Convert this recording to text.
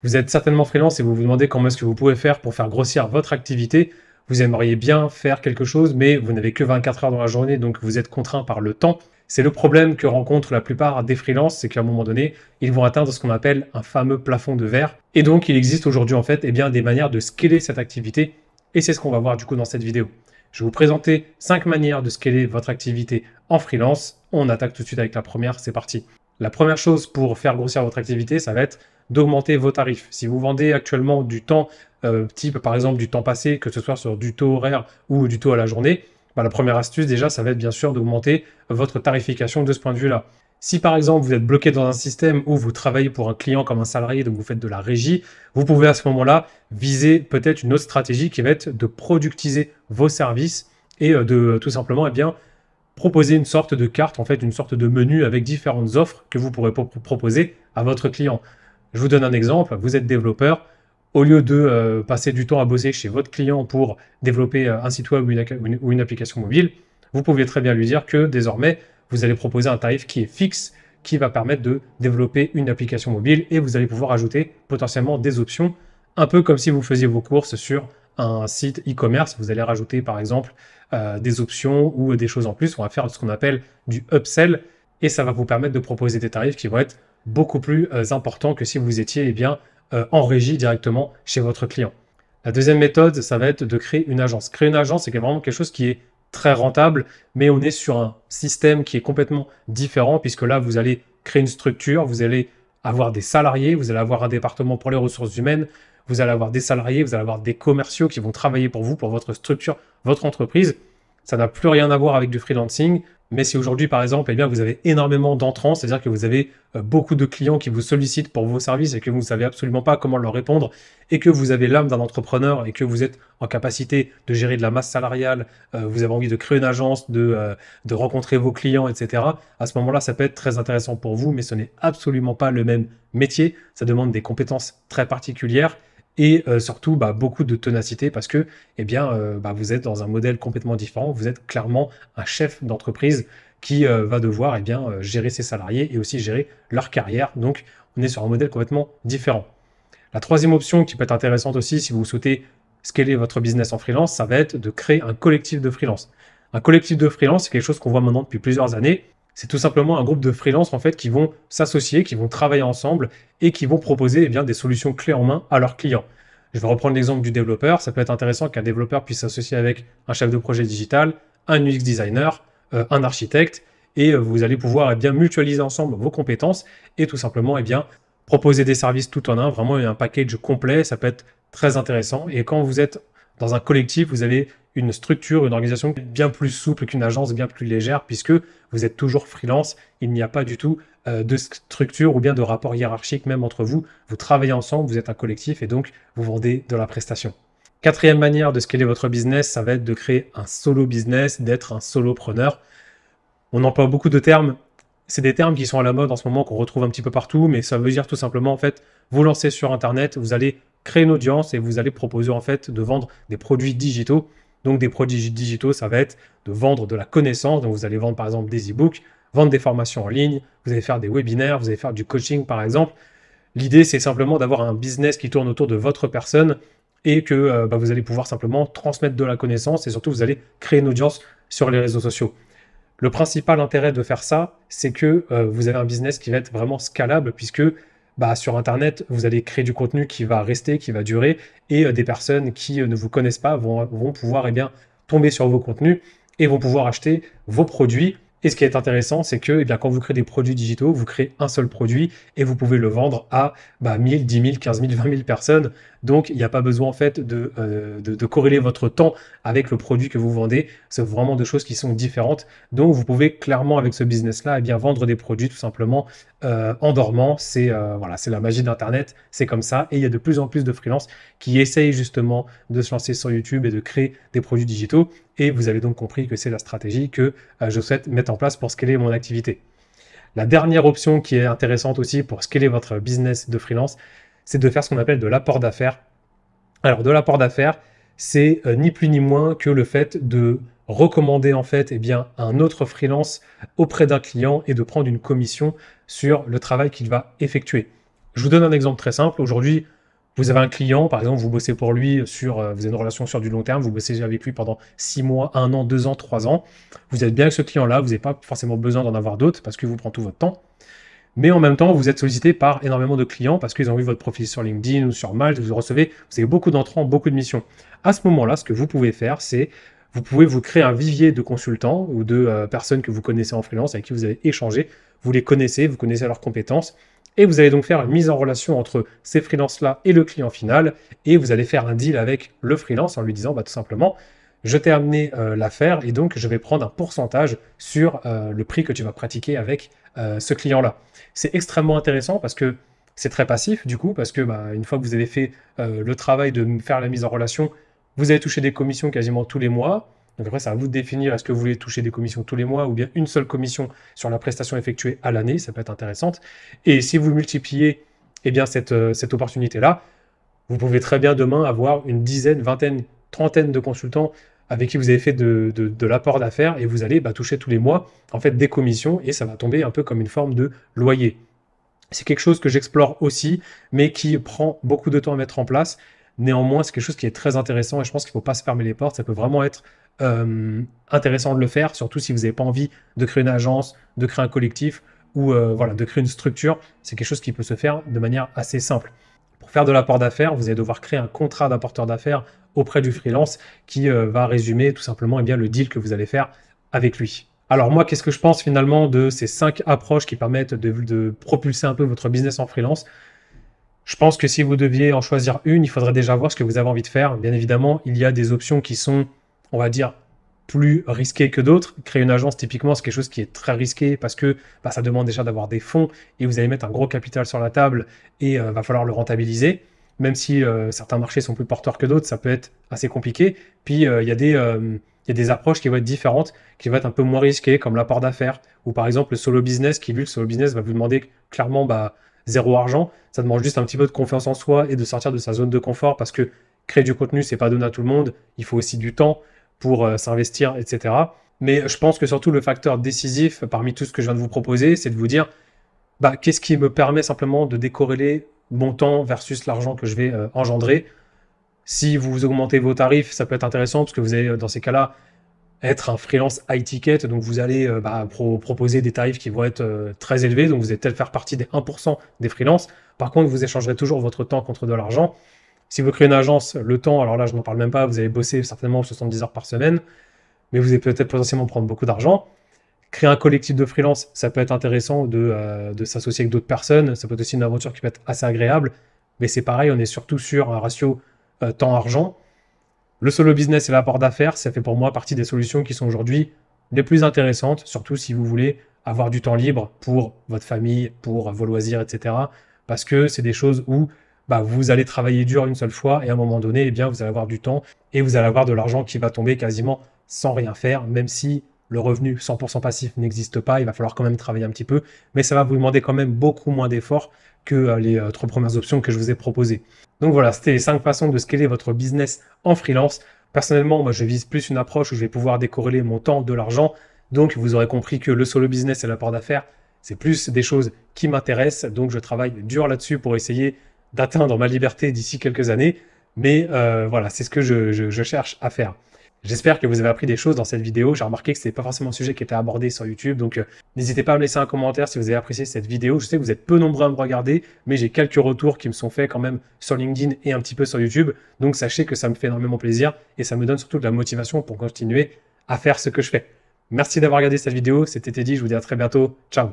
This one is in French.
Vous êtes certainement freelance et vous vous demandez comment est-ce que vous pouvez faire pour faire grossir votre activité. Vous aimeriez bien faire quelque chose, mais vous n'avez que 24 heures dans la journée, donc vous êtes contraint par le temps. C'est le problème que rencontrent la plupart des freelances, c'est qu'à un moment donné, ils vont atteindre ce qu'on appelle un fameux plafond de verre. Et donc, il existe aujourd'hui en fait des manières de scaler cette activité. Et c'est ce qu'on va voir du coup dans cette vidéo. Je vais vous présenter 5 manières de scaler votre activité en freelance. On attaque tout de suite avec la première, c'est parti. La première chose pour faire grossir votre activité, ça va être d'augmenter vos tarifs. Si vous vendez actuellement du temps, type par exemple du temps passé, que ce soit sur du taux horaire ou du taux à la journée, la première astuce déjà, ça va être bien sûr d'augmenter votre tarification de ce point de vue-là. Si par exemple vous êtes bloqué dans un système où vous travaillez pour un client comme un salarié, donc vous faites de la régie, vous pouvez à ce moment-là viser peut-être une autre stratégie qui va être de productiser vos services et de tout simplement proposer une sorte de carte, en fait une sorte de menu avec différentes offres que vous pourrez proposer à votre client. Je vous donne un exemple, vous êtes développeur, au lieu de passer du temps à bosser chez votre client pour développer un site web ou une application mobile, vous pouvez très bien lui dire que désormais, vous allez proposer un tarif qui est fixe, qui va permettre de développer une application mobile et vous allez pouvoir ajouter potentiellement des options, un peu comme si vous faisiez vos courses sur un site e-commerce. Vous allez rajouter par exemple des options ou des choses en plus. On va faire ce qu'on appelle du upsell et ça va vous permettre de proposer des tarifs qui vont être beaucoup plus importants que si vous étiez en régie directement chez votre client. La deuxième méthode, ça va être de créer une agence. Créer une agence, c'est vraiment quelque chose qui est très rentable, mais on est sur un système qui est complètement différent puisque là, vous allez créer une structure, vous allez avoir des salariés, vous allez avoir un département pour les ressources humaines, vous allez avoir des salariés, vous allez avoir des commerciaux qui vont travailler pour vous, pour votre structure, votre entreprise. Ça n'a plus rien à voir avec du freelancing. Mais si aujourd'hui, par exemple, vous avez énormément d'entrants, c'est-à-dire que vous avez beaucoup de clients qui vous sollicitent pour vos services et que vous ne savez absolument pas comment leur répondre et que vous avez l'âme d'un entrepreneur et que vous êtes en capacité de gérer de la masse salariale, vous avez envie de créer une agence, de rencontrer vos clients, etc. À ce moment-là, ça peut être très intéressant pour vous, mais ce n'est absolument pas le même métier. Ça demande des compétences très particulières et surtout beaucoup de ténacité parce que vous êtes dans un modèle complètement différent. Vous êtes clairement un chef d'entreprise qui va devoir gérer ses salariés et aussi gérer leur carrière. Donc, on est sur un modèle complètement différent. La troisième option qui peut être intéressante aussi si vous souhaitez scaler votre business en freelance, ça va être de créer un collectif de freelance. Un collectif de freelance, c'est quelque chose qu'on voit maintenant depuis plusieurs années. C'est tout simplement un groupe de freelance en fait qui vont s'associer, qui vont travailler ensemble et qui vont proposer des solutions clés en main à leurs clients. Je vais reprendre l'exemple du développeur. Ça peut être intéressant qu'un développeur puisse s'associer avec un chef de projet digital, un UX designer, un architecte et vous allez pouvoir mutualiser ensemble vos compétences et tout simplement proposer des services tout en un, vraiment un package complet. Ça peut être très intéressant et quand vous êtes dans un collectif, vous avez une structure, une organisation bien plus souple qu'une agence, bien plus légère, puisque vous êtes toujours freelance. Il n'y a pas du tout de structure ou bien de rapport hiérarchique même entre vous. Vous travaillez ensemble, vous êtes un collectif et donc vous vendez de la prestation. Quatrième manière de scaler votre business, ça va être de créer un solo business, d'être un solopreneur. On emploie beaucoup de termes. C'est des termes qui sont à la mode en ce moment, qu'on retrouve un petit peu partout, mais ça veut dire tout simplement, en fait, vous lancez sur Internet, vous allez créer une audience et vous allez proposer, en fait, de vendre des produits digitaux. Donc, des produits digitaux, ça va être de vendre de la connaissance. Donc, vous allez vendre, par exemple, des e-books, vendre des formations en ligne, vous allez faire des webinaires, vous allez faire du coaching, par exemple. L'idée, c'est simplement d'avoir un business qui tourne autour de votre personne et que vous allez pouvoir simplement transmettre de la connaissance et surtout, vous allez créer une audience sur les réseaux sociaux. Le principal intérêt de faire ça, c'est que vous avez un business qui va être vraiment scalable puisque sur Internet, vous allez créer du contenu qui va rester, qui va durer et des personnes qui ne vous connaissent pas vont pouvoir tomber sur vos contenus et vont pouvoir acheter vos produits. Et ce qui est intéressant, c'est que quand vous créez des produits digitaux, vous créez un seul produit et vous pouvez le vendre à 1000, 10 000, 15 000, 20 000 personnes. Donc, il n'y a pas besoin en fait de corréler votre temps avec le produit que vous vendez. C'est vraiment deux choses qui sont différentes. Donc, vous pouvez clairement avec ce business-là vendre des produits tout simplement en dormant. C'est la magie d'Internet. C'est comme ça. Et il y a de plus en plus de freelances qui essayent justement de se lancer sur YouTube et de créer des produits digitaux. Et vous avez donc compris que c'est la stratégie que je souhaite mettre en place pour scaler mon activité. La dernière option qui est intéressante aussi pour scaler votre business de freelance, c'est de faire ce qu'on appelle de l'apport d'affaires. Alors, de l'apport d'affaires, c'est ni plus ni moins que le fait de recommander en fait un autre freelance auprès d'un client et de prendre une commission sur le travail qu'il va effectuer. Je vous donne un exemple très simple. Aujourd'hui, vous avez un client, par exemple, vous bossez pour lui vous avez une relation sur du long terme, vous bossez avec lui pendant 6 mois, 1 an, 2 ans, 3 ans. Vous êtes bien avec ce client-là, vous n'avez pas forcément besoin d'en avoir d'autres parce qu'il vous prend tout votre temps. Mais en même temps, vous êtes sollicité par énormément de clients parce qu'ils ont vu votre profil sur LinkedIn ou sur Malte, vous avez beaucoup d'entrants, beaucoup de missions. À ce moment-là, ce que vous pouvez faire, c'est vous pouvez vous créer un vivier de consultants ou de personnes que vous connaissez en freelance, avec qui vous avez échangé. Vous les connaissez, vous connaissez leurs compétences. Et vous allez donc faire une mise en relation entre ces freelances-là et le client final. Et vous allez faire un deal avec le freelance en lui disant tout simplement, je t'ai amené l'affaire et donc je vais prendre un pourcentage sur le prix que tu vas pratiquer avec ce client-là. C'est extrêmement intéressant parce que c'est très passif du coup, parce que une fois que vous avez fait le travail de faire la mise en relation, vous allez toucher des commissions quasiment tous les mois. Donc après, c'est à vous de définir, est-ce que vous voulez toucher des commissions tous les mois ou bien une seule commission sur la prestation effectuée à l'année, ça peut être intéressante. Et si vous multipliez cette opportunité-là, vous pouvez très bien demain avoir une dizaine, vingtaine, trentaine de consultants avec qui vous avez fait de l'apport d'affaires et vous allez toucher tous les mois en fait des commissions et ça va tomber un peu comme une forme de loyer. C'est quelque chose que j'explore aussi, mais qui prend beaucoup de temps à mettre en place. Néanmoins, c'est quelque chose qui est très intéressant et je pense qu'il ne faut pas se fermer les portes. Ça peut vraiment être intéressant de le faire, surtout si vous n'avez pas envie de créer une agence, de créer un collectif ou de créer une structure. C'est quelque chose qui peut se faire de manière assez simple. Pour faire de l'apport d'affaires, vous allez devoir créer un contrat d'apporteur d'affaires auprès du freelance qui va résumer tout simplement le deal que vous allez faire avec lui. Alors moi, qu'est-ce que je pense finalement de ces 5 approches qui permettent de propulser un peu votre business en freelance? Je pense que si vous deviez en choisir une, il faudrait déjà voir ce que vous avez envie de faire. Bien évidemment, il y a des options qui sont, on va dire, plus risquées que d'autres. Créer une agence, typiquement, c'est quelque chose qui est très risqué parce que ça demande déjà d'avoir des fonds et vous allez mettre un gros capital sur la table et va falloir le rentabiliser. Même si certains marchés sont plus porteurs que d'autres, ça peut être assez compliqué. Puis, il y a des approches qui vont être différentes, qui vont être un peu moins risquées, comme l'apport d'affaires, ou par exemple le solo business, qui vu le solo business va vous demander clairement zéro argent. Ça demande juste un petit peu de confiance en soi et de sortir de sa zone de confort parce que créer du contenu, c'est pas donné à tout le monde. Il faut aussi du temps pour s'investir, etc. Mais je pense que surtout le facteur décisif parmi tout ce que je viens de vous proposer, c'est de vous dire qu'est-ce qui me permet simplement de décorréler mon temps versus l'argent que je vais engendrer. Si vous augmentez vos tarifs, ça peut être intéressant parce que vous allez, dans ces cas-là, être un freelance high ticket. Donc, vous allez proposer des tarifs qui vont être très élevés. Donc, vous allez peut-être faire partie des 1% des freelances. Par contre, vous échangerez toujours votre temps contre de l'argent. Si vous créez une agence, le temps, alors là, je n'en parle même pas, vous allez bosser certainement 70 heures par semaine, mais vous allez peut-être potentiellement prendre beaucoup d'argent. Créer un collectif de freelance, ça peut être intéressant de s'associer avec d'autres personnes. Ça peut être aussi une aventure qui peut être assez agréable. Mais c'est pareil, on est surtout sur un ratio temps-argent. Le solo business et l'apport d'affaires, ça fait pour moi partie des solutions qui sont aujourd'hui les plus intéressantes, surtout si vous voulez avoir du temps libre pour votre famille, pour vos loisirs, etc. Parce que c'est des choses où vous allez travailler dur une seule fois et à un moment donné, vous allez avoir du temps et vous allez avoir de l'argent qui va tomber quasiment sans rien faire, même si le revenu 100% passif n'existe pas, il va falloir quand même travailler un petit peu, mais ça va vous demander quand même beaucoup moins d'efforts que les 3 premières options que je vous ai proposées. Donc voilà, c'était les 5 façons de scaler votre business en freelance. Personnellement, moi je vise plus une approche où je vais pouvoir décorréler mon temps de l'argent. Donc vous aurez compris que le solo business et l'apport d'affaires, c'est plus des choses qui m'intéressent. Donc je travaille dur là-dessus pour essayer d'atteindre ma liberté d'ici quelques années. Mais voilà, c'est ce que je cherche à faire. J'espère que vous avez appris des choses dans cette vidéo. J'ai remarqué que ce n'était pas forcément un sujet qui était abordé sur YouTube. Donc, n'hésitez pas à me laisser un commentaire si vous avez apprécié cette vidéo. Je sais que vous êtes peu nombreux à me regarder, mais j'ai quelques retours qui me sont faits quand même sur LinkedIn et un petit peu sur YouTube. Donc, sachez que ça me fait énormément plaisir et ça me donne surtout de la motivation pour continuer à faire ce que je fais. Merci d'avoir regardé cette vidéo. C'était Teddy. Je vous dis à très bientôt. Ciao.